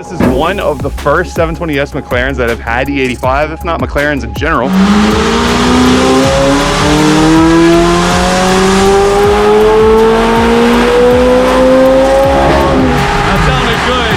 This is one of the first 720S McLarens that have had E85, if not McLarens in general. That sounded good.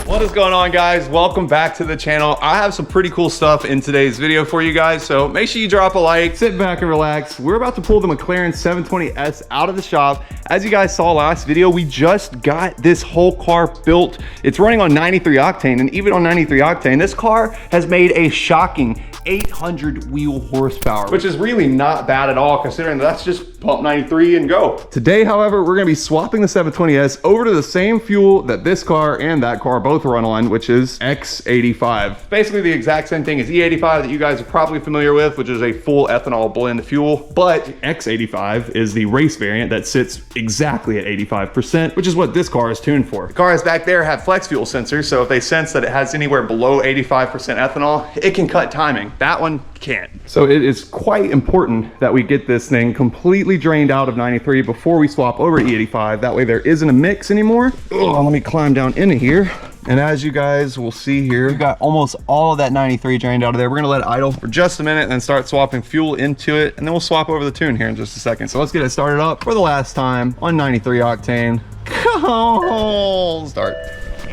What is going on, guys? Welcome back to the channel. I have some pretty cool stuff in today's video for you guys, so make sure you drop a like, sit back and relax. We're about to pull the McLaren 720S out of the shop. As you guys saw last video, we just got this whole car built. It's running on 93 octane, and even on 93 octane, this car has made a shocking 800 wheel horsepower, which is really not bad at all, considering that's just pump 93 and go. Today, however, we're gonna be swapping the 720S over to the same fuel that this car and that car both run on, which is X85. Basically the exact same thing as E85 that you guys are probably familiar with, which is a full ethanol blend fuel, but X85 is the race variant that sits exactly at 85%, which is what this car is tuned for. The cars back there have flex fuel sensors, so if they sense that it has anywhere below 85% ethanol, it can cut timing. That one can't. So it is quite important that we get this thing completely drained out of 93 before we swap over to E85. That way there isn't a mix anymore. Oh, let me climb down into here. And as you guys will see here, we've got almost all of that 93 drained out of there. We're gonna let it idle for just a minute and then start swapping fuel into it. And then we'll swap over the tune here in just a second. So let's get it started up for the last time on 93 octane. Cold start.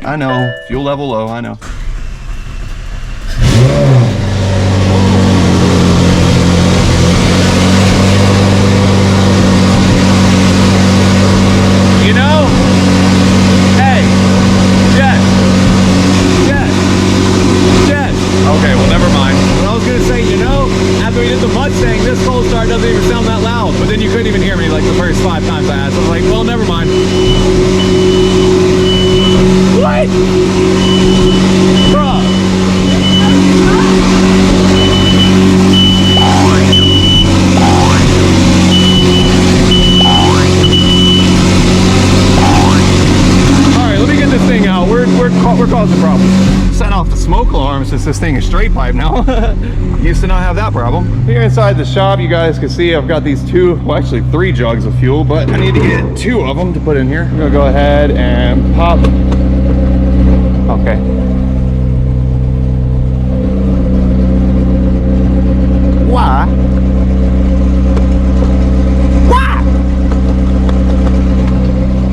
I know, fuel level low, I know. You know, hey, Jess. Okay, well, never mind. What I was gonna say, you know, after we did the Mustang, this cold start doesn't even sound that loud, but then you couldn't even hear me like the first 5 times I asked. I was like, well, never mind. What? Bruh. We're causing problems. Set off the smoke alarm since this thing is straight pipe now. Used to not have that problem. Here inside the shop, you guys can see I've got these actually 3 jugs of fuel, but I need to get 2 of them to put in here. I'm gonna go ahead and pop. Okay. Why?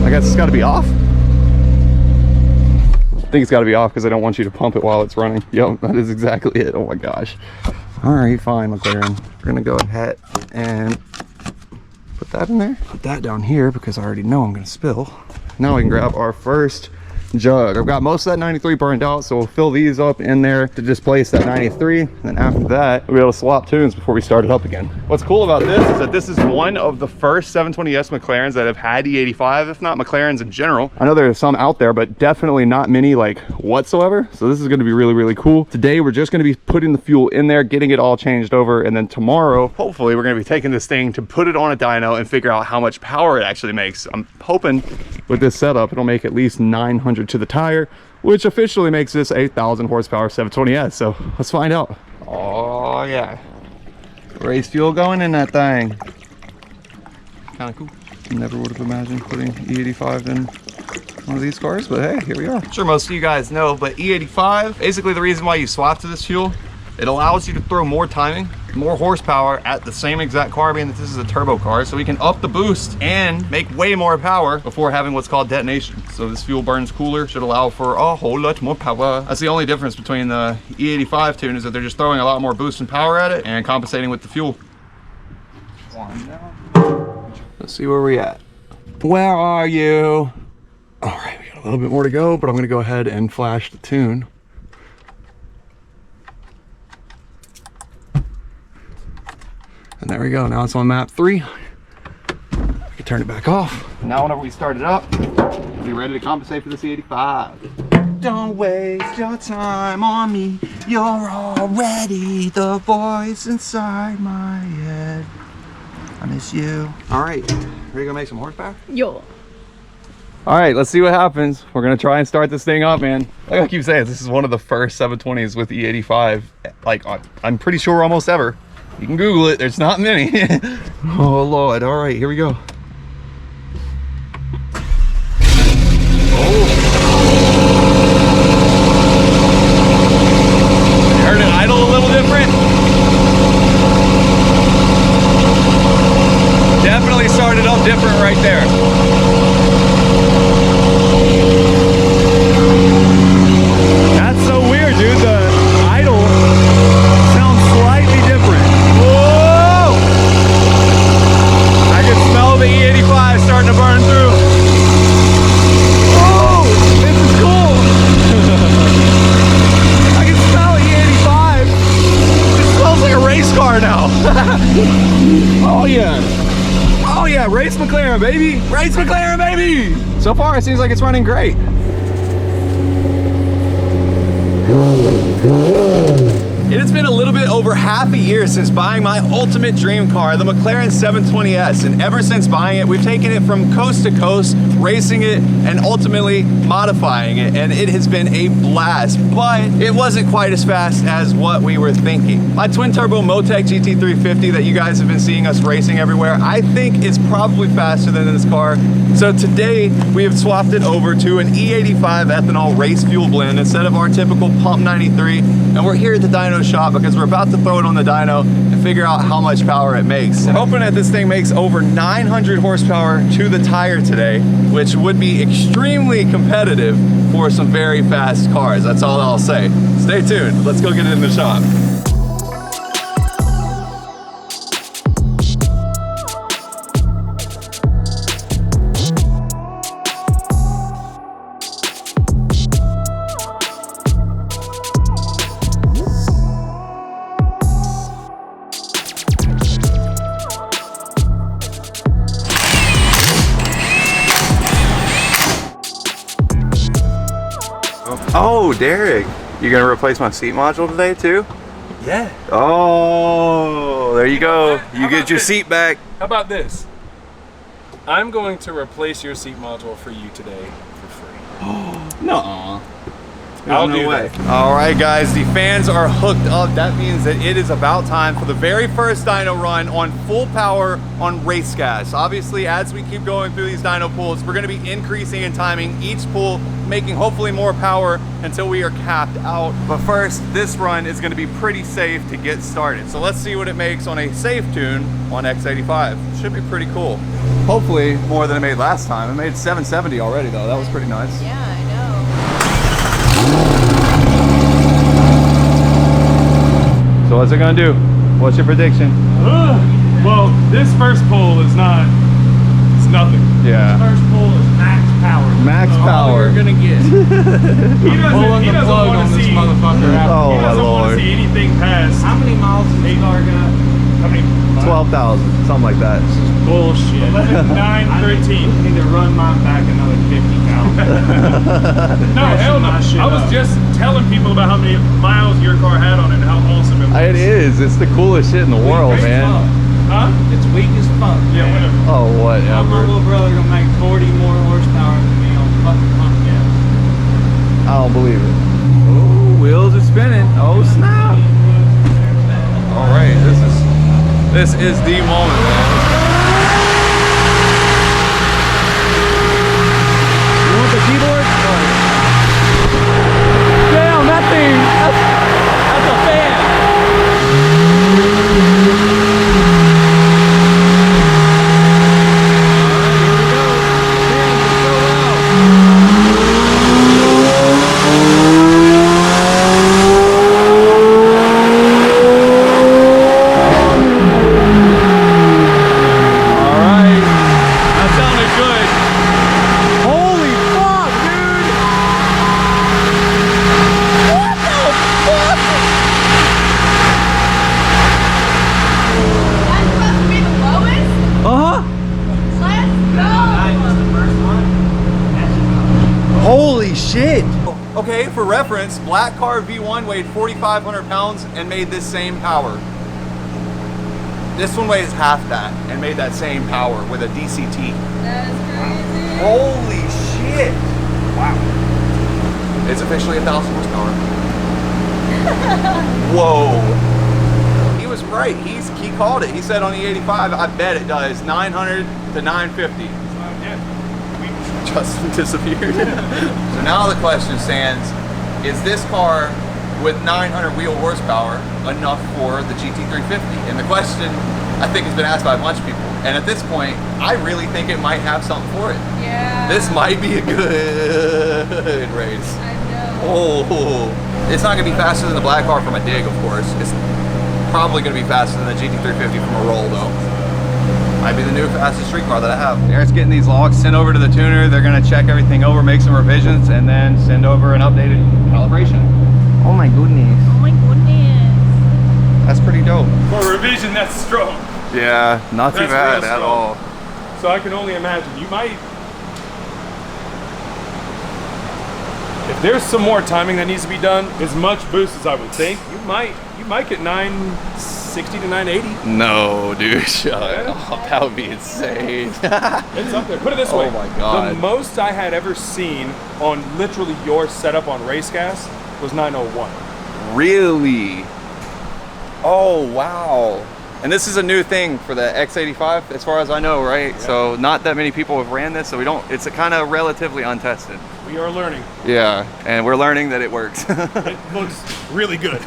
I guess it's gotta be off. I think it's got to be off because I don't want you to pump it while it's running. Yep, that is exactly it. Oh my gosh. All right, fine, McLaren. We're gonna go ahead and put that in there. Put that down here because I already know I'm gonna spill. Now we can grab our first jug. I've got most of that 93 burned out, so we'll fill these up in there to displace that 93. And then after that, we'll be able to swap tunes before we start it up again. What's cool about this is that this is one of the first 720S McLarens that have had E85, if not McLarens in general. I know there are some out there, but definitely not many like whatsoever. So this is going to be really, really cool. Today, we're just going to be putting the fuel in there, getting it all changed over. And then tomorrow, hopefully, we're going to be taking this thing to put it on a dyno and figure out how much power it actually makes. I'm hoping with this setup, it'll make at least 900 to the tire, which officially makes this 8,000 horsepower 720S. So let's find out. Oh yeah, race fuel going in that thing. Kind of cool. Never would have imagined putting E85 in one of these cars, but hey, here we are. I'm sure most of you guys know, but E85, basically the reason why you swap to this fuel, it allows you to throw more timing, more horsepower at the same exact car, being that this is a turbo car, so we can up the boost and make way more power before having what's called detonation. So this fuel burns cooler, should allow for a whole lot more power. That's the only difference between the E85 tune, is that they're just throwing a lot more boost and power at it and compensating with the fuel. Let's see where we at. Where are you? All right, we got a little bit more to go, but I'm gonna go ahead and flash the tune. And there we go, now it's on map 3. I can turn it back off. Now whenever we start it up, we'll be ready to compensate for the C85. Don't waste your time on me, you're already the voice inside my head. I miss you. All right, ready to go make some horsepower? Yo. All right, let's see what happens. We're gonna try and start this thing up, man. Like I keep saying, this is one of the first 720s with E85. Like, I'm pretty sure almost ever. You can Google it, there's not many. Oh Lord, all right, here we go. Heard it idle a little different. Definitely started up different right there. That's so weird, dude. The idle sounds slightly different. Whoa! I can smell the E85 starting to burn through. Oh, this is cool. I can smell E85. It smells like a race car now. Oh yeah. Oh yeah, race McLaren, baby. Race McLaren, baby. So far, it seems like it's running great. It has been a little bit over half a year since buying my ultimate dream car, the McLaren 720S, and ever since buying it, we've taken it from coast to coast, racing it, and ultimately modifying it, and it has been a blast, but it wasn't quite as fast as what we were thinking. My twin-turbo Motec GT350 that you guys have been seeing us racing everywhere, I think is probably faster than this car. So today, we have swapped it over to an E85 ethanol race fuel blend instead of our typical Pump 93, and we're here at the dyno shop because we're about to throw it on the dyno and figure out how much power it makes. I'm hoping that this thing makes over 900 horsepower to the tire today, which would be extremely competitive for some very fast cars. That's all I'll say. Stay tuned. Let's go get it in the shop. Oh, Derek, you gonna replace my seat module today too? Yeah. Oh, there you go. You get your seat back. How about this? I'm going to replace your seat module for you today for free. No. I'll do that. All right, guys, the fans are hooked up. That means that it is about time for the very first dyno run on full power on race gas. Obviously, as we keep going through these dyno pulls, we're gonna be increasing in timing each pull, making hopefully more power until we are capped out. But first, this run is gonna be pretty safe to get started. So let's see what it makes on a safe tune on X85. Should be pretty cool. Hopefully more than it made last time. It made 770 already though. That was pretty nice. Yeah, I know. So what's it gonna do? What's your prediction? Well, this first pull is it's nothing. Yeah. First pull is max power. Max power. You're gonna get. He doesn't plug want on to this see. motherfucker after. Oh He my doesn't want lord. to see anything past. How many miles does this car got? How many? 12,000, something like that. Bullshit. 11, 9, 13. I need to run mine back another 50,000. No, hell no. I was just telling people about how many miles your car had on it and how awesome it was. It is. It's the coolest shit in the world, man. Huh? It's weak as fuck. Yeah, man. whatever. Oh, My whatever. little brother gonna make 40 more horsepower than me on fucking pump gas. I don't believe it. Oh, wheels are spinning. Oh, snap. All right, this is the moment, man. You want the keyboard? Damn, that thing. That's a fan. Holy shit! Okay, for reference, Black Car V1 weighed 4,500 pounds and made this same power. This one weighs half that and made that same power with a DCT. That is crazy. Holy shit! Wow. It's officially 1,000 horsepower. Whoa. He was right. He called it. He said on the 85, I bet it does 900 to 950. Justin disappeared. So now the question stands, is this car with 900 wheel horsepower enough for the GT350? And the question, I think, has been asked by a bunch of people. And at this point, I really think it might have something for it. Yeah. This might be a good race. I know. Oh, it's not gonna be faster than the black car from a dig, of course. It's probably gonna be faster than the GT350 from a roll, though. Might be the new fastest street car that I have. Eric's getting these logs sent over to the tuner. They're gonna check everything over, make some revisions, and then send over an updated calibration. Oh my goodness. Oh my goodness. That's pretty dope. For a revision, that's strong. Yeah, not too That's bad real at all. So I can only imagine, you might, if there's some more timing that needs to be done, as much boost as I would think, you might get 960 to 980. No, dude, shut up. Oh, that would be insane. It's up there. Put it this way. Oh my God. The most I had ever seen on literally your setup on race gas was 901. Really? Oh, wow. And this is a new thing for the X85, as far as I know, right? Yeah. So not that many people have ran this, so it's a kind of relatively untested. We are learning. Yeah, and we're learning that it works. It looks really good.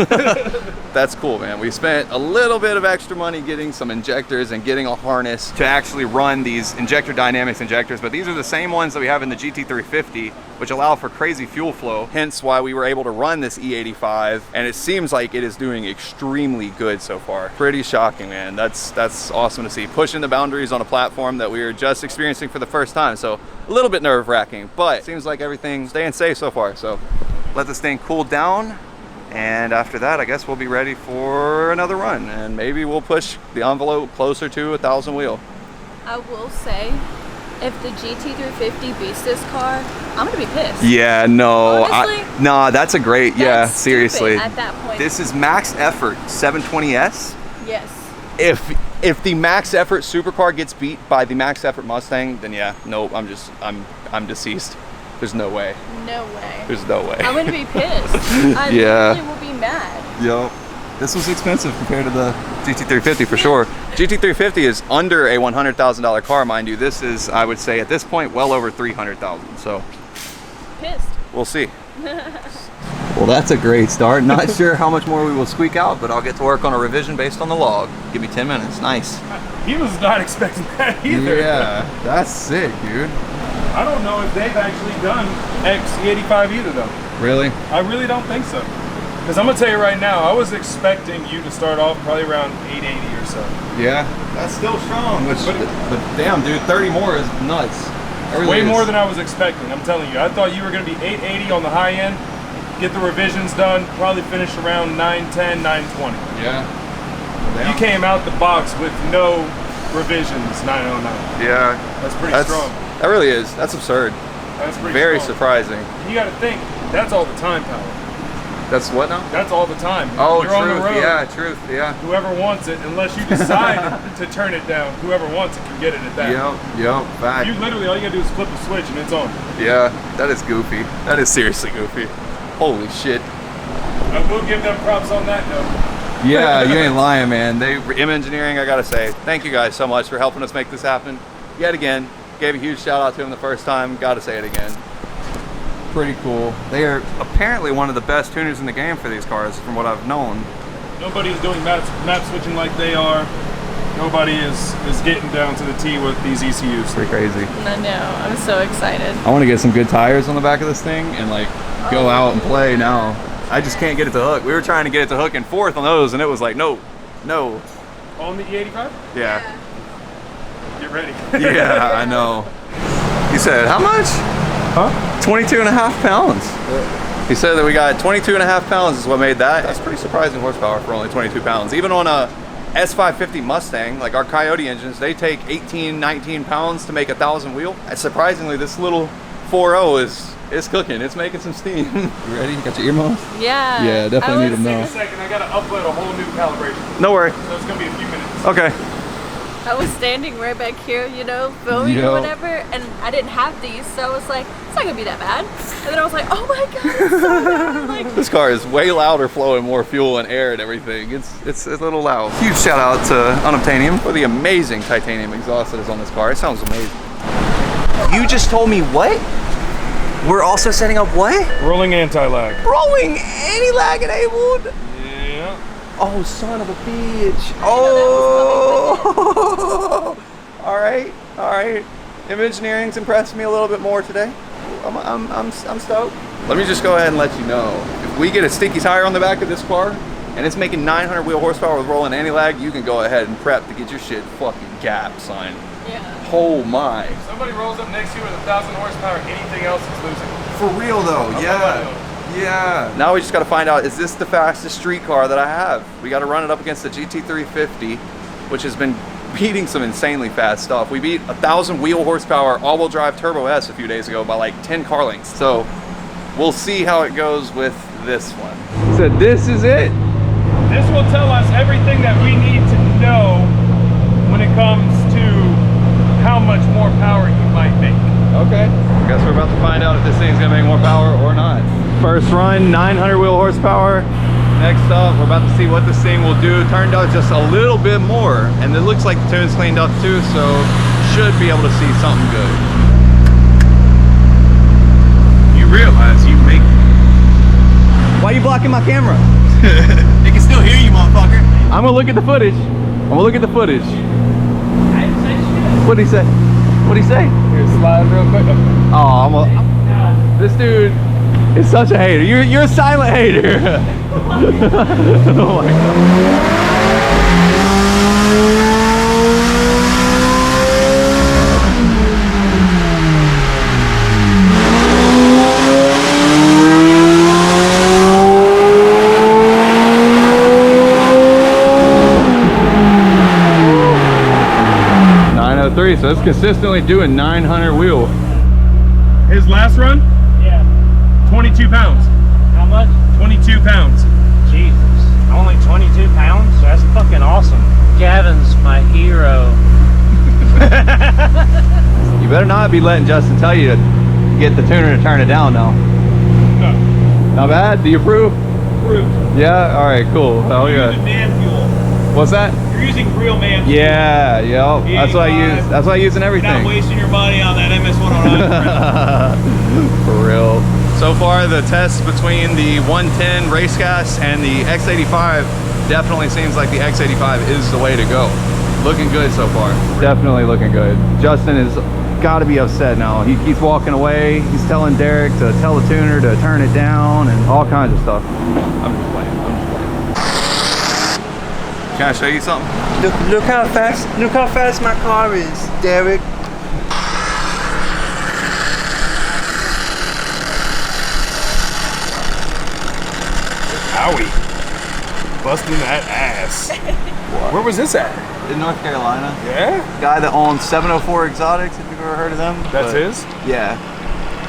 That's cool, man. We spent a little bit of extra money getting some injectors and getting a harness to actually run these injector dynamics injectors, but these are the same ones that we have in the GT350, which allow for crazy fuel flow, hence why we were able to run this E85, and it seems like it is doing extremely good so far. Pretty shocking, man. That's awesome to see. Pushing the boundaries on a platform that we were just experiencing for the first time, so a little bit nerve-wracking, but it seems like everything's staying safe so far. So let this thing cool down, and after that, I guess we'll be ready for another run, and maybe we'll push the envelope closer to 1,000 wheel. I will say, if the GT350 beats this car, I'm gonna be pissed. Yeah, no, Honestly, nah, that's a great, yeah, That's seriously. stupid at that point. This is max effort 720S. Yes. If the max effort supercar gets beat by the max effort Mustang, then yeah, nope, I'm deceased. There's no way. No way. There's no way. I'm gonna be pissed. I Yeah. really will be mad. Yup. This was expensive compared to the GT350 for sure. GT350 is under a $100,000 car, mind you. This is, I would say, at this point, well over 300,000. So Pissed. we'll see. Well, that's a great start. Not sure how much more we will squeak out, but I'll get to work on a revision based on the log. Give me 10 minutes. Nice. He was not expecting that either. Yeah, that's sick, dude. I don't know if they've actually done X85 either, though. Really? I really don't think so. Because I'm going to tell you right now, I was expecting you to start off probably around 880 or so. Yeah, that's still strong. But damn, dude, 30 more is nuts. Way more than I was expecting, I'm telling you. I thought you were going to be 880 on the high end, get the revisions done, probably finish around 910, 920. Yeah. You came out the box with no revisions, 909. Yeah. That's pretty strong. That really is. That's absurd. That's pretty Very strong. surprising. You got to think, that's all the time power. That's what now? That's all the time. Oh, You're on the truth. road. Yeah, truth. Yeah. Whoever wants it, unless you decide to turn it down, whoever wants it can get it at that. Yep. Fact. You literally, all you gotta do is flip the switch and it's on. Yeah, that is goofy. That is seriously goofy. Holy shit. I will give them props on that note. Yeah, you ain't lying, man. M Engineering, I gotta say, thank you guys so much for helping us make this happen. Yet again, gave a huge shout out to them the first time. Gotta say it again. Pretty cool. They are apparently one of the best tuners in the game for these cars, from what I've known. Nobody is doing map switching like they are. Nobody is getting down to the T with these ECUs. Pretty crazy. I know. I'm so excited. I want to get some good tires on the back of this thing and like go out and play now. I just can't get it to hook. We were trying to get it to hook in fourth on those, and it was like, no. On the E85? Yeah. Get ready. Yeah, I know. You said, how much? Huh? 22 and a half pounds. He said that we got 22 and a half pounds is what made that. That's pretty surprising horsepower for only 22 pounds. Even on a S550 Mustang, like our Coyote engines, they take 18, 19 pounds to make 1,000 wheel. And surprisingly, this little 4.0 is cooking. It's making some steam. You ready? You got your earmuffs? Yeah. Yeah, definitely need them Wait now. a second, I gotta upload a whole new calibration. No worry. So it's gonna be a few minutes. Okay. I was standing right back here, you know, filming or whatever, and I didn't have these, so I was like, it's not gonna be that bad. And then I was like, oh my god, it's so bad. Like, This car is way louder, flowing more fuel and air and everything. It's a little loud. Huge shout out to Unobtainium for the amazing titanium exhaust that is on this car. It sounds amazing. You just told me what? We're also setting up what? Rolling anti-lag. Rolling anti-lag enabled. Yeah. Oh, son of a bitch. Oh. All right. Engineering's impressed me a little bit more today. I'm stoked. Let me just go ahead and let you know. If we get a sticky tire on the back of this car and it's making 900 wheel horsepower with rolling anti-lag, you can go ahead and prep to get your shit fucking gapped, son. yeah. Oh my. If somebody rolls up next to you with 1,000 horsepower, anything else is losing. For real though, yeah. Now we just gotta find out, is this the fastest street car that I have? We gotta run it up against the GT350, which has been beating some insanely fast stuff. We beat 1,000 wheel horsepower all-wheel drive Turbo S a few days ago by like 10 car lengths. So we'll see how it goes with this one. So this is it? This will tell us everything that we need to know when it comes to how much more power you might make. Okay. I guess we're about to find out if this thing's gonna make more power or not. First run, 900 wheel horsepower. Next up, we're about to see what this thing will do. Turned out just a little bit more, and it looks like the tune's cleaned up too, so should be able to see something good. You realize you make... Why are you blocking my camera? They can still hear you, motherfucker. I'm gonna look at the footage. What'd he say? What'd he say? Here, slide real quick. Oh, this dude is such a hater. You're a silent hater. Oh my god. 903, so it's consistently doing 900 wheel. His last run, Yeah. 22 pounds. How much? 22 pounds. Jesus. Only 22 pounds? That's fucking awesome. Gavin's my hero. You better not be letting Justin tell you to get the tuner to turn it down now. No. Not bad? Do you approve? Fruit. Yeah? Alright, cool. Hell yeah. Man fuel. What's that? You're using real man fuel. Yeah, yep. That's what I use. That's what I use in You're not everything. wasting your money on that MS-109. For real. So far, the test between the 110 race gas and the X85 definitely seems like the X85 is the way to go. Looking good so far. Definitely looking good. Justin has got to be upset now. He keeps walking away. He's telling Derek to tell the tuner to turn it down and all kinds of stuff. I'm just playing. Can I show you something? Look how fast my car is, Derek. Owie. Busting that ass. Where was this at? In North Carolina. Yeah? Guy that owns 704 Exotics, if you've ever heard of them. That's his? Yeah.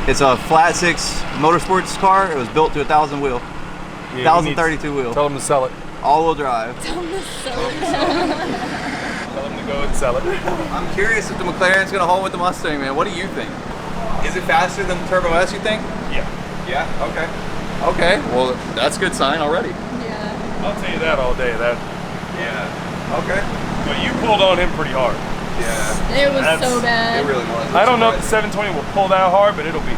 It's a flat six motorsports car. It was built to 1,000 wheel. Yeah, 1,032 wheel. Tell him to sell it. All-wheel drive. Tell him to go and sell it. I'm curious if the McLaren's gonna hold with the Mustang, man. What do you think? Is it faster than the Turbo S, you think? Yeah. Yeah, okay. Okay, well, that's a good sign already. Yeah. I'll tell you that all day. That. Yeah. Okay. But you pulled on him pretty hard. Yeah. It was That's- so bad. It really was. I don't know if the 720 will pull that hard, but it'll be.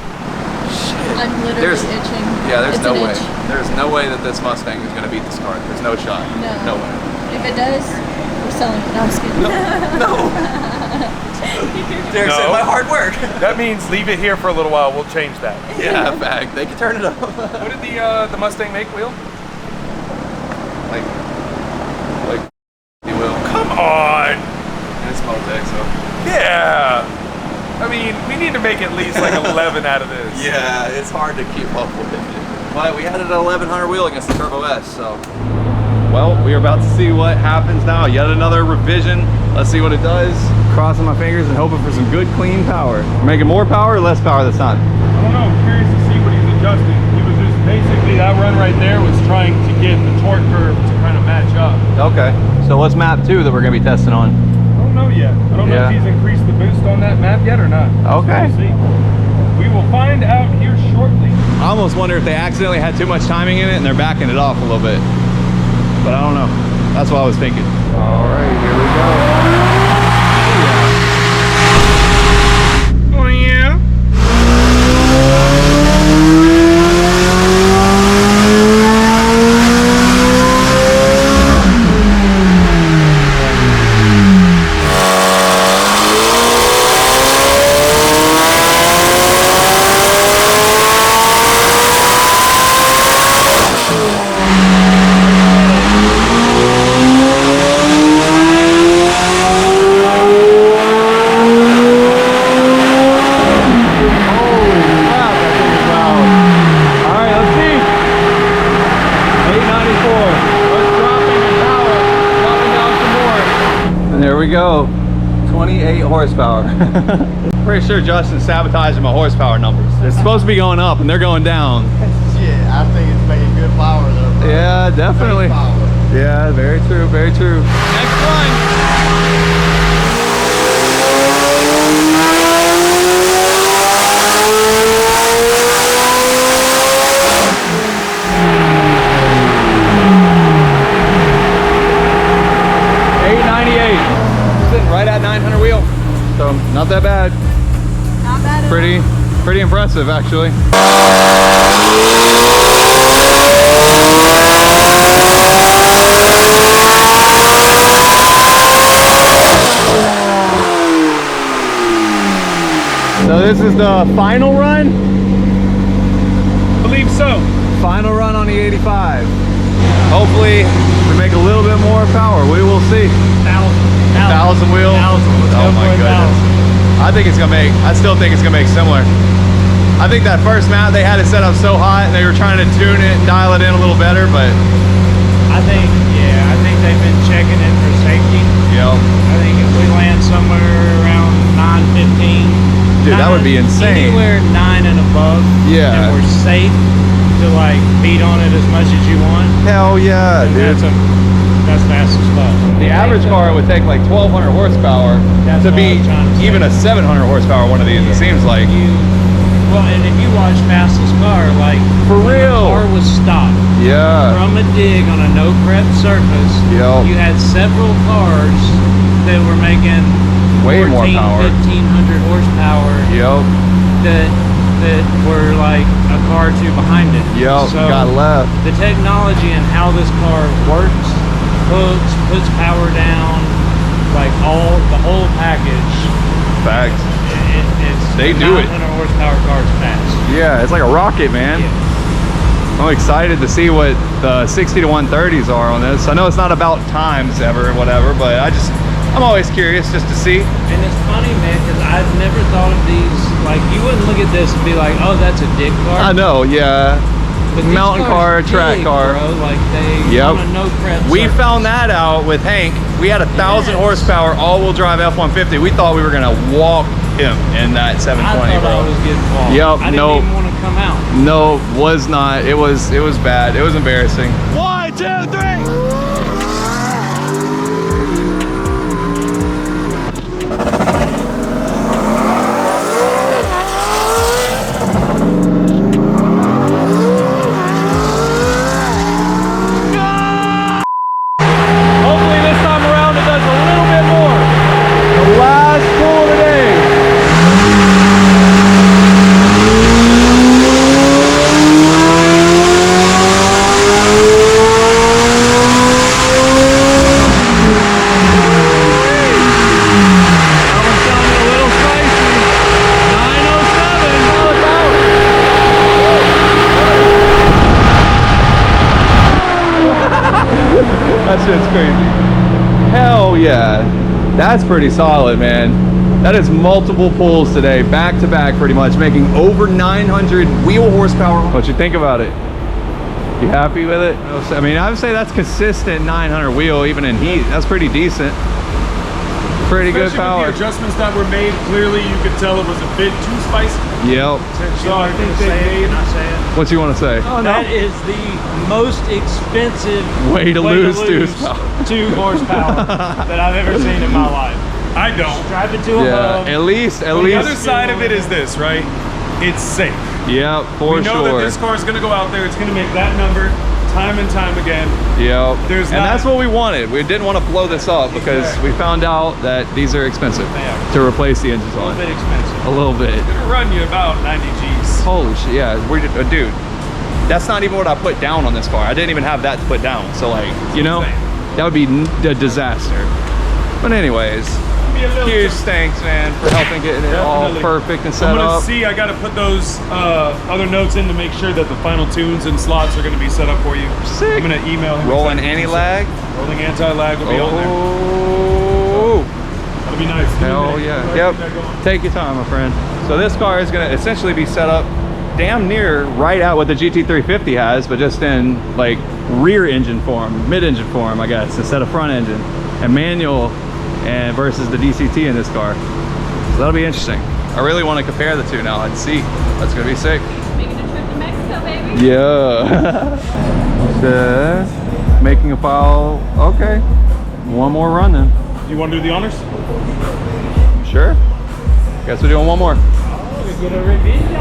I'm literally There's- itching. Yeah, there's It's no an way. itch. There's no way that this Mustang is gonna beat this car. There's no shot. No. No way. If it does, we're selling it. No, I'm just kidding. No. Derek said No. my hard work. That means leave it here for a little while. We'll change that. Yeah, fact. They can turn it up. What did the Mustang make, Wheel? like you will. Come on. And it's Motec, so. Yeah. I mean, we need to make at least like 11 out of this. Yeah, it's hard to keep up with it. But we had it at 1,100 wheel against the Turbo S, so. Well, we are about to see what happens now. Yet another revision. Let's see what it does. Crossing my fingers and hoping for some good, clean power. Making more power or less power this time? I don't know, I'm curious to see what he's adjusting. He was just basically, that run right there was trying to get the torque curve to kind of match up. Okay. So what's map 2 that we're gonna be testing on? I don't know yet. I don't know if he's increased the boost on that map yet or not. Okay. So we'll see. We will find out here shortly. I almost wonder if they accidentally had too much timing in it and they're backing it off a little bit. But I don't know. That's what I was thinking. All right, here we go. Oh yeah? There we go, 28 horsepower. Pretty sure Justin's sabotaging my horsepower numbers. It's supposed to be going up and they're going down. Shit, I think it's making good power though, bro. Yeah, definitely. Yeah, very true, very true. Next one. Right at 900 wheel, so not that bad. Not bad. Pretty impressive, actually. So this is the final run? I believe so. Final run on the 85. Hopefully we make a little bit more power. We will see. 1,000 wheel. Oh my goodness. I still think it's gonna make similar. I think that first map they had it set up so hot and they were trying to tune it and dial it in a little better, but I think they've been checking it for safety. Yep. I think if we land somewhere around 915, dude, that would be insane. Anywhere 9 and above, yeah, and we're safe to like beat on it as much as you want. Hell yeah, dude. That's fast as fuck. The average car would take like 1,200 horsepower to beat even a 700 horsepower one of these. It seems like. Well, and if you watch Fastest Car, like for real, the car was stopped. Yeah. From a dig on a no prep surface. Yep. You had several cars that were making way more power, 1,500 horsepower. Yep. That were like a car or two behind it. Yep. So got left. The technology and how this car works, hooks, puts power down, like the whole package. Facts. They do it. 900 horsepower cars fast. Yeah, it's like a rocket, man. Yeah. I'm excited to see what the 60 to 130s are on this. I know it's not about times ever or whatever, but I'm always curious just to see. And it's funny, man, because I've never thought of these, like, you wouldn't look at this and be like, oh, that's a dig car. I know, yeah. But mountain car, track car. Bro. Like they on a no prep we found that out with Hank. We had 1,000 horsepower all-wheel drive F-150. We thought we were gonna walk him in that 720, I thought bro. I was getting walked. Yep. I didn't even want to come out. No, was not. It was bad. It was embarrassing. 1, 2, 3. That shit's crazy. Hell yeah. That's pretty solid, man. That is multiple pulls today, back to back pretty much, making over 900 wheel horsepower. What you think about it? You happy with it? I mean, I would say that's consistent 900 wheel, even in heat. That's pretty decent. pretty good Especially power. with the adjustments that were made, clearly you could tell it was a bit too spicy. Yep. So I think they made. What you want to say? That is the most expensive Way to lose 2 horsepower that I've ever seen in my life. I don't. Drive it to a hub. At least. The other side of it is this, right? It's safe. Yep, for We know sure. that this car is going to go out there. It's going to make that number time and time again. Yep. There's and not- that's what we wanted. We didn't want to blow this up because we found out that these are expensive to replace the engines A on. little bit expensive. A little bit. It's going to run you about 90 G's. Holy shit, yeah. Dude, that's not even what I put down on this car. I didn't even have that to put down. So like, you know, that would be a disaster. But anyways, huge thanks, man, for helping getting it all perfect and set I'm gonna up. see. I got to put those other notes in to make sure that the final tunes and slots are going to be set up for you. Sick. I'm going to email him. Rolling anti-lag. Rolling anti-lag will be on there. Oh, That'll be nice. hell yeah. Yep. Take your time, my friend. So this car is going to essentially be set up damn near right at what the GT350 has, but just in like rear engine form, mid-engine form, I guess, instead of front engine and manual, and versus the DCT in this car. So that'll be interesting. I really want to compare the two now and see. That's gonna be sick. Making a trip to Mexico, baby. Yeah. Making a file. Okay. One more run then. You want to do the honors? Sure. Guess we're doing one more. Get a revision.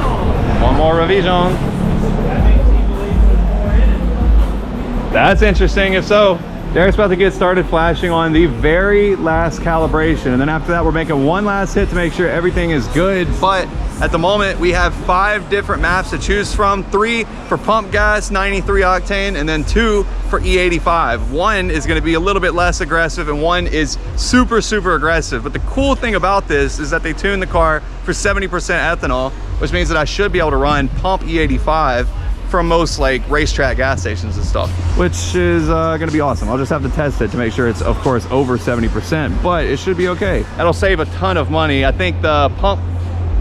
One more revision. That means he believes there's more in it. That's interesting. If so, Derek's about to get started flashing on the very last calibration. And then after that, we're making one last hit to make sure everything is good. But at the moment, we have 5 different maps to choose from. 3 for pump gas, 93 octane, and then 2 for E85. One is gonna be a little bit less aggressive and one is super, super aggressive. But the cool thing about this is that they tuned the car for 70% ethanol, which means that I should be able to run pump E85 from most like racetrack gas stations and stuff, which is gonna be awesome. I'll just have to test it to make sure it's of course over 70%, but it should be okay. That'll save a ton of money. I think the pump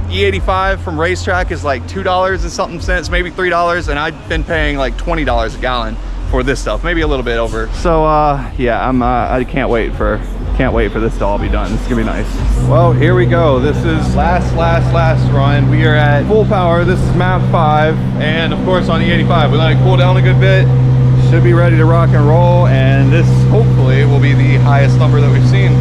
E85 from racetrack is like $2 and something cents, maybe $3, and I've been paying like $20 a gallon for this stuff, maybe a little bit over. So yeah, I can't wait for this to all be done. This is gonna be nice. Well, here we go. This is last run. We are at full power. This is map 5, and of course on E85 we let it cool down a good bit. Should be ready to rock and roll, and this hopefully will be the highest number that we've seen.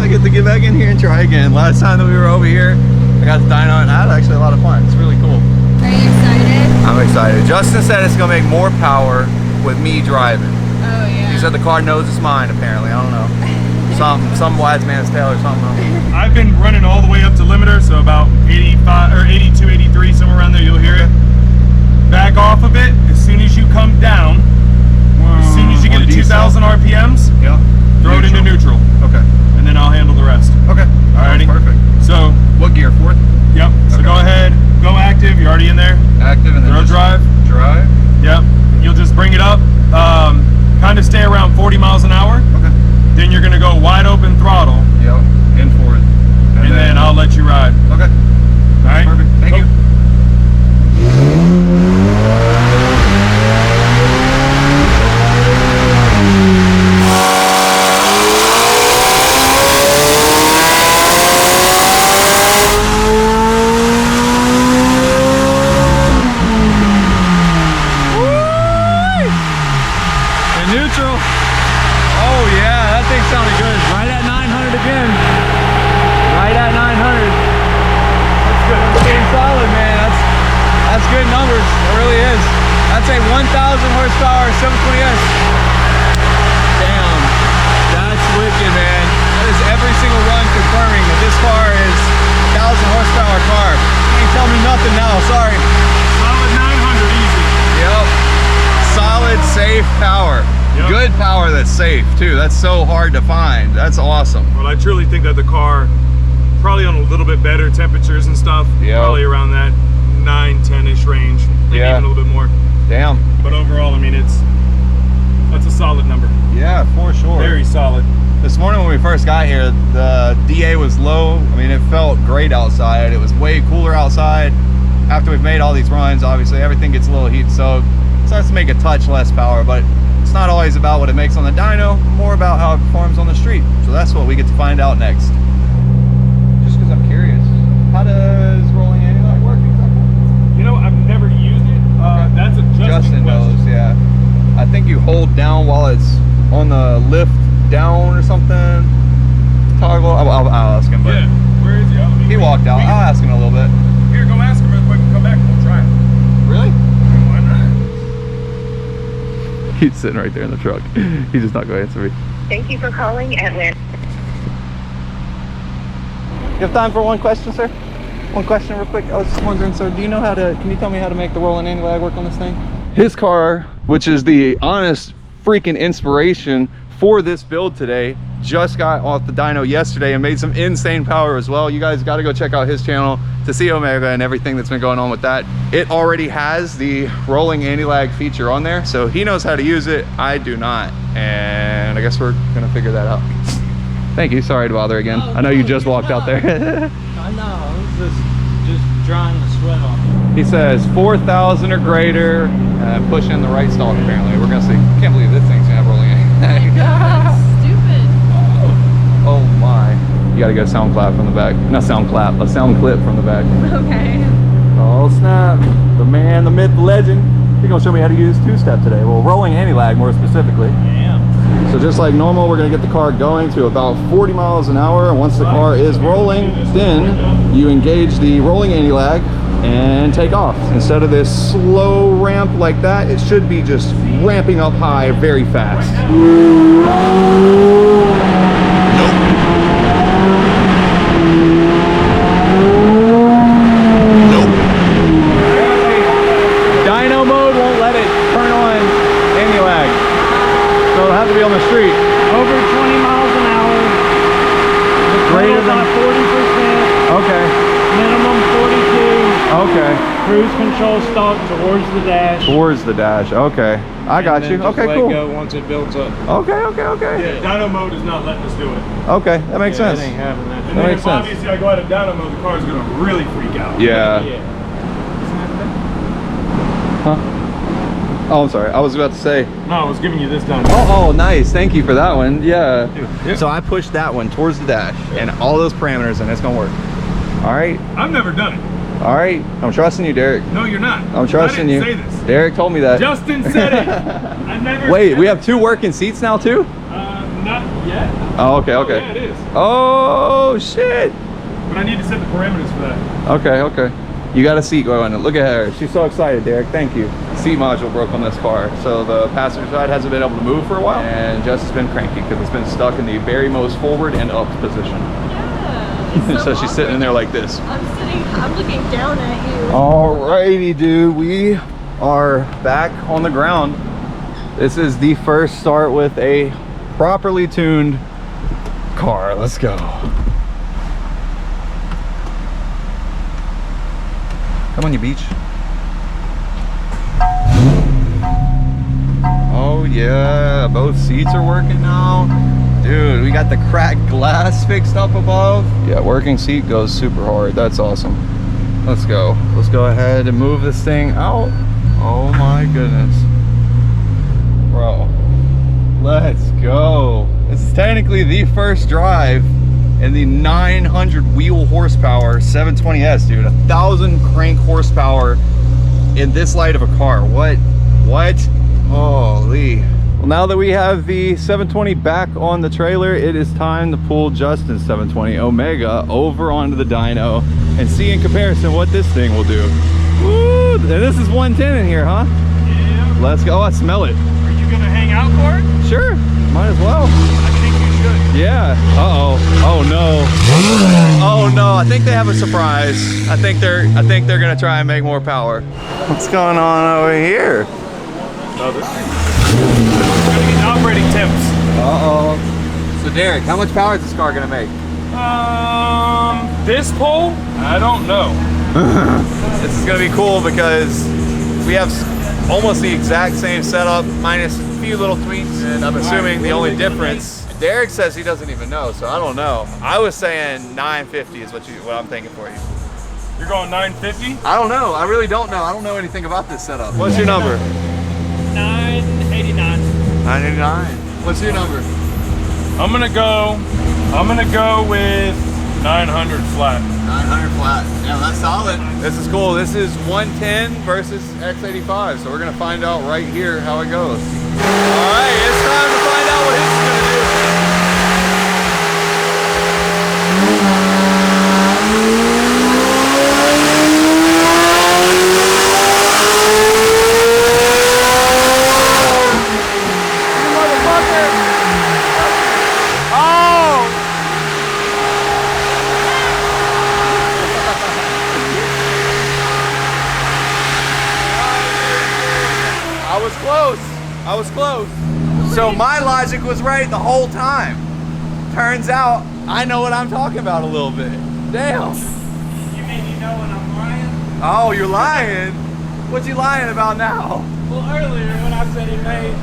I get to get back in here and try again. Last time that we were over here, I got the dyno and I had actually a lot of fun. It's really cool. Are you excited? I'm excited. Justin said it's gonna make more power with me driving. Oh yeah. He said the car knows it's mine, apparently. I don't know. Some wise man's tale or something. I've been running all the way up to limiter, so about 85 or 82, 83, somewhere around there. You'll hear it. Back off of it as soon as you come down. As soon as you get to 2,000 RPMs, Yeah. throw it into neutral, Okay. and then I'll handle the rest. Okay. Alrighty. Perfect. So, What gear? 4th? yep. So Okay. go ahead, go active. You're already in there. Active and then Throw just drive. Drive. Yep. You'll just bring it up. Kind of stay around 40 miles an hour. Okay. Then you're gonna go wide open throttle, Yep. In 4th. and then I'll let you ride. Okay. All right. Perfect. Thank you. Neutral. Oh yeah, that thing sounded good. Right at 900 again. Right at 900. That's good. That's being solid, man. That's good numbers. It really is. That's a 1,000 horsepower 720S. Damn. That's wicked, man. That is every single run confirming that this car is a 1,000 horsepower car. You ain't tell me nothing now. Sorry. Solid 900 easy. Yep. Solid, safe power. Yep. Good power that's safe too. That's so hard to find. That's awesome. Well, I truly think that the car, probably on a little bit better temperatures and stuff, Yeah. probably around that 9-10-ish range, maybe Yeah. even a little bit more. Damn. But overall, I mean, that's a solid number. Yeah, for sure. Very solid. This morning when we first got here, the DA was low. I mean, it felt great outside. It was way cooler outside. After we've made all these runs, obviously everything gets a little heat soaked. It starts to make a touch less power, but it's not always about what it makes on the dyno, more about how it performs on the street. So that's what we get to find out next. He's sitting right there in the truck. He's just not going to answer me. Thank you for calling Atlanta. You have time for one question, sir? One question real quick. I was just wondering, sir, do you know how to, can you tell me how to make the rolling anti-lag work on this thing? His car, which is the honest freaking inspiration for this build today, just got off the dyno yesterday and made some insane power as well. You guys got to go check out his channel to see Omega and everything that's been going on with that. It already has the rolling anti-lag feature on there, so he knows how to use it. I do not, and I guess we're gonna figure that out. Thank you. Sorry to bother again. I know you just walked out there. I know. I was just drying the sweat off. He says 4,000 or greater. Push in the right stalk. Apparently, we're gonna see. Can't believe this thing's gonna have rolling anti-lag. Stupid. Oh my. You gotta go sound clap from the back. Not sound clap, a sound clip from the back. Okay. Oh snap. The man, the myth, the legend. He's gonna show me how to use two-step today. Well, rolling anti-lag more specifically. Yeah. So just like normal, we're gonna get the car going to about 40 miles an hour. And once the car is rolling, then you engage the rolling anti-lag and take off. Instead of this slow ramp like that, it should be just ramping up high very fast. Dyno mode won't let it turn on anti-lag, so it'll have to be on the street. Over 20 miles an hour. Greater than 40%. Okay. Minimum 42. Okay. Cruise control stalk towards the dash. Towards the dash. Okay. I got you. Okay, let cool. Go once it builds up. Okay. Yeah, dyno mode is not letting us do it. Okay, that makes sense. It ain't having that. And then if obviously I go out of dyno mode, the car is going to really freak out. Yeah. Yeah. Huh? Oh, I'm sorry. I was about to say. No, I was giving you this dyno. Oh, nice. Thank you for that one. Yeah. So I pushed that one towards the dash and all those parameters, and it's gonna work. All right. I've never done it. All right. I'm trusting you, Derek. No, you're not. I'm trusting you. I didn't say this. Derek told me that. Justin said it. I never. Wait, we have 2 working seats now too? Not yet. Oh, okay, okay. Yeah, it is. Oh shit. But I need to set the parameters for that. Okay, okay. You got a seat going. Look at her. She's so excited, Derek. Thank you. Seat module broke on this car, so the passenger side hasn't been able to move for a while, and Justin's been cranky because it's been stuck in the very most forward and up position. Yeah. So she's sitting in there like this. I'm looking down at you. Alrighty, dude. We are back on the ground. This is the first start with a properly tuned car. Let's go. Come on, you beach. Oh yeah, both seats are working now. Dude, we got the cracked glass fixed up above. Yeah, working seat goes super hard. That's awesome. Let's go. Let's go ahead and move this thing out. Oh my goodness. Bro, let's go. This is technically the first drive in the 900 wheel horsepower 720S, dude. 1,000 crank horsepower in this light of a car. What? Holy. Well, now that we have the 720 back on the trailer, it is time to pull Justin's 720 Omega over onto the dyno and see in comparison what this thing will do. Woo! And this is 110 in here, huh? Yeah. Let's go. Oh, I smell it. Are you going to hang out for it? Sure. Might as well. I think you should. Yeah. Uh-oh. Oh no. Oh no. I think they have a surprise. I think they're gonna try and make more power. What's going on over here? No, this is going to get operating temps. Uh-oh. So Derek, how much power is this car gonna make? This pole? I don't know. This is gonna be cool because we have almost the exact same setup minus a few little tweaks, and I'm assuming the only difference, Derek says he doesn't even know, so I don't know. I was saying 950 is what I'm thinking for you. You're going 950? I don't know. I really don't know. I don't know anything about this setup. What's your number? 989. 989. What's your number? I'm gonna go with 900 flat. 900 flat. Yeah, that's solid. This is cool. This is 110 versus X85, so we're gonna find out right here how it goes. All right, it's time to find out what his is gonna do. I was close. So my logic was right the whole time. Turns out I know what I'm talking about a little bit. Damn. You mean you know when I'm lying? Oh, you're lying? What you lying about now? Well, earlier when I said he made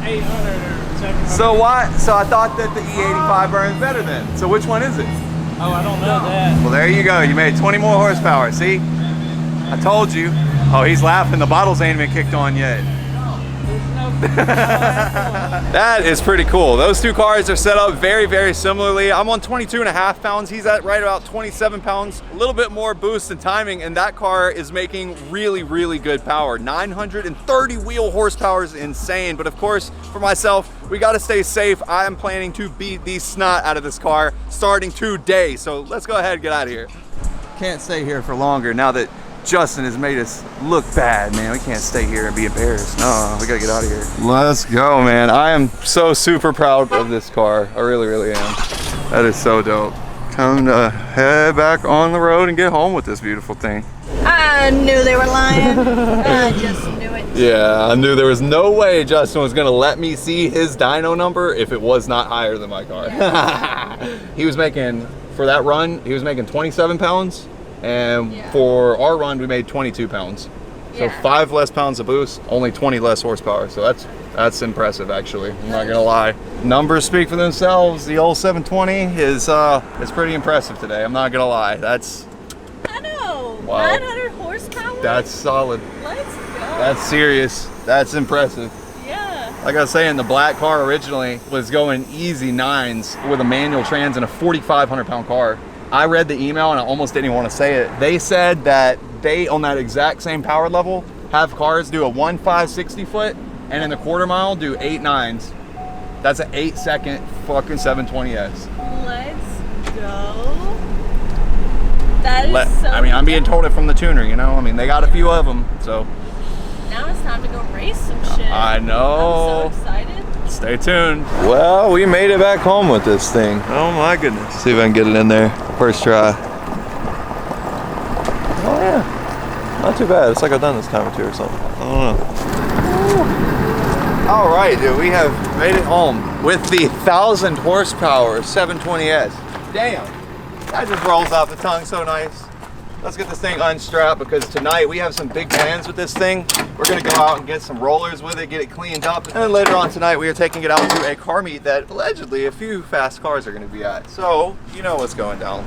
800 or 700. So why? So I thought that the E85 burns better then. So which one is it? Oh, I don't know that. Well, there you go. You made 20 more horsepower. See? I told you. Oh, he's laughing. The bottles ain't even kicked on yet. That is pretty cool. Those two cars are set up very, very similarly. I'm on 22.5 pounds. He's at right about 27 pounds. A little bit more boost and timing, and that car is making really, really good power. 930 wheel horsepower is insane. But of course, for myself, we got to stay safe. I am planning to beat the snot out of this car starting today. So let's go ahead and get out of here. Can't stay here for longer now that Justin has made us look bad, man. We can't stay here and be embarrassed. No, we gotta get out of here. Let's go, man. I am so super proud of this car. I really, really am. That is so dope. Time to head back on the road and get home with this beautiful thing. I knew they were lying. I just knew it. Yeah, I knew there was no way Justin was gonna let me see his dyno number if it was not higher than my car. He was making, for that run, he was making 27 pounds. And for our run, we made 22 pounds. So 5 less pounds of boost, only 20 less horsepower. So that's impressive, actually. I'm not gonna lie. Numbers speak for themselves. The old 720 is pretty impressive today. I'm not gonna lie. That's, I know. Wow. 900 horsepower. that's solid. Let's go. That's serious. That's impressive. Yeah. Like I was saying, the black car originally was going easy 9s with a manual trans in a 4,500 pound car. I read the email and I almost didn't even want to say it. They said that they, on that exact same power level, have cars do a 1.560 foot and in the quarter mile do 8 9s. That's an 8-second fucking 720S. Let's go. That is so I mean, I'm being told it from the tuner, you know? I mean, they got a few of them, so. Now it's time to go race some shit. I know. I'm so excited. Stay tuned. Well, we made it back home with this thing. Oh my goodness. See if I can get it in there. First try. Oh yeah. Not too bad. It's like I've done this time or two or something. I don't know. All right, dude. We have made it home with the 1,000 horsepower 720S. Damn. That just rolls off the tongue so nice. Let's get this thing unstrapped because tonight we have some big plans with this thing. We're gonna go out and get some rollers with it, get it cleaned up. And then later on tonight, we are taking it out to a car meet that allegedly a few fast cars are gonna be at. So, you know what's going down.